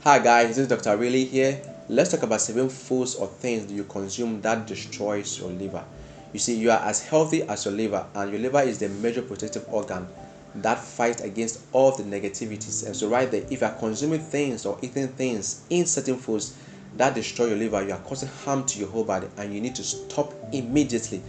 Hi guys, this is Dr.Raylee here. Let's talk about 7 foods or things that you consume that destroys your liver. You see, you are as healthy as your liver, and your liver is the major protective organ that fights against all the negativities. And so right there, if you are consuming things or eating things in certain foods that destroy your liver, you are causing harm to your whole body, and you need to stop immediately.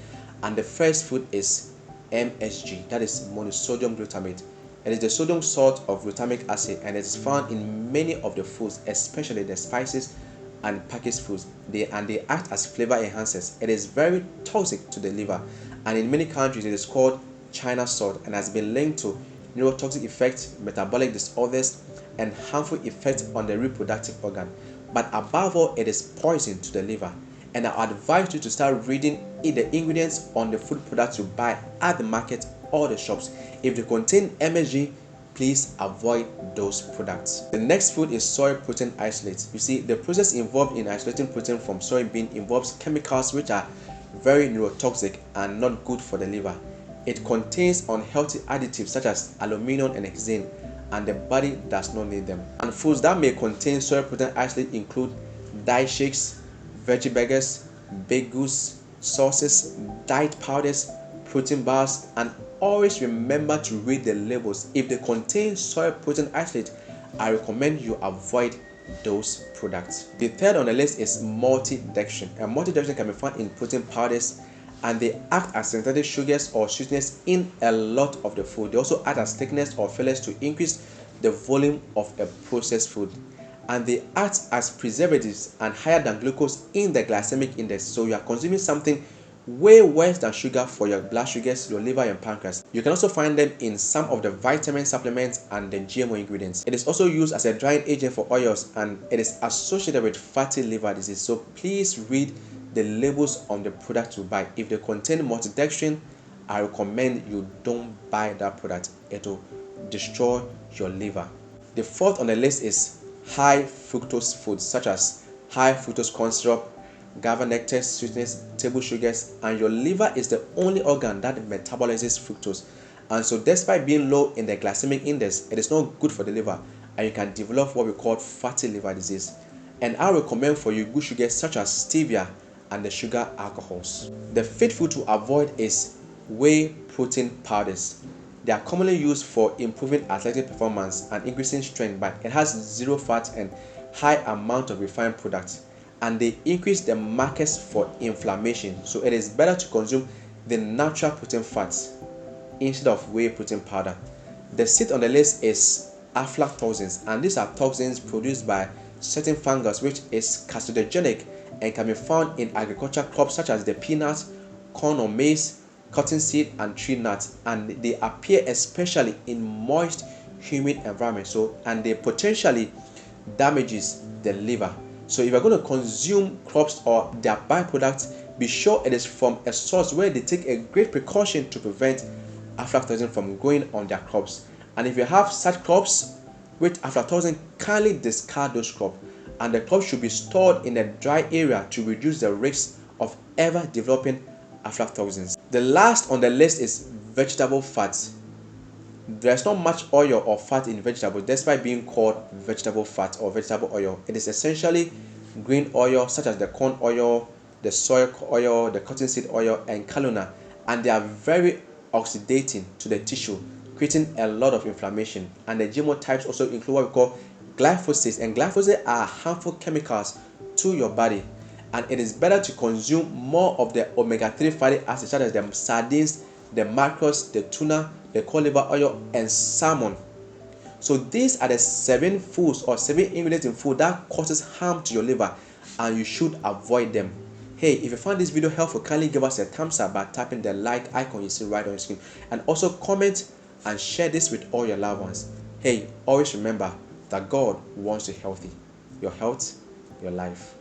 And the first food is MSG, that is monosodium glutamate. It is the sodium salt of glutamic acid, and it is found in many of the foods, especially the spices and packaged foods. They act as flavor enhancers. It is very toxic to the liver, and in many countries it is called China salt and has been linked to neurotoxic effects, metabolic disorders, and harmful effects on the reproductive organ. But above all, it is poison to the liver. And I advise you to start reading the ingredients on the food products you buy at the market or the shops. If they contain MSG, please avoid those products. The next food is soy protein isolate. You see, the process involved in isolating protein from soybean involves chemicals which are very neurotoxic and not good for the liver. It contains unhealthy additives such as aluminum and hexane, and the body does not need them. And foods that may contain soy protein isolate include diet shakes, veggie burgers, baked goods, sauces, diet powders, protein bars, and always remember to read the labels. If they contain soy protein isolate, I recommend you avoid those products. The third on the list is multidextrin. And multidextrin can be found in protein powders, and they act as synthetic sugars or sweeteners in a lot of the food. They also act as thickness or fillers to increase the volume of a processed food, and they act as preservatives and higher than glucose in the glycemic index. So you are consuming something way worse than sugar for your blood sugars, your liver, and pancreas. You can also find them in some of the vitamin supplements and the GMO ingredients. It is also used as a drying agent for oils, and it is associated with fatty liver disease. So please read the labels on the product you buy. If they contain multidextrin, I recommend you don't buy that product. It will destroy your liver. The fourth on the list is high fructose foods such as high fructose corn syrup, guava nectar, sweetness, table sugars, and your liver is the only organ that metabolizes fructose. And so despite being low in the glycemic index, it is not good for the liver, and you can develop what we call fatty liver disease. And I recommend for you good sugars such as stevia and the sugar alcohols. The fifth food to avoid is whey protein powders. They are commonly used for improving athletic performance and increasing strength, but it has zero fat and high amount of refined products, and they increase the markers for inflammation. So it is better to consume the natural protein fats instead of whey protein powder. The sixth on the list is aflatoxins, and these are toxins produced by certain fungus which is carcinogenic and can be found in agricultural crops such as the peanut, corn or maize, cottonseed, and tree nuts, and they appear especially in moist, humid environments. And they potentially damages the liver. So if you're going to consume crops or their byproducts, be sure it is from a source where they take a great precaution to prevent aflatoxin from growing on their crops. And if you have such crops with aflatoxin, kindly discard those crops, and the crops should be stored in a dry area to reduce the risk of ever developing aflatoxins. The last on the list is vegetable fats. There's not much oil or fat in vegetables despite being called vegetable fat or vegetable oil. It is essentially green oil such as the corn oil, the soy oil, the cottonseed oil, and canola, and they are very oxidating to the tissue, creating a lot of inflammation. And the GMO types also include what we call glyphosate, and glyphosate are harmful chemicals to your body. And it is better to consume more of the omega-3 fatty acids such as the sardines, the mackerels, the tuna, the cod liver oil, and salmon. So these are the 7 foods or 7 ingredients in food that causes harm to your liver, and you should avoid them. Hey, if you found this video helpful, kindly give us a thumbs up by tapping the like icon you see right on your screen, and also comment and share this with all your loved ones. Hey, always remember that God wants you healthy. Your health, your life.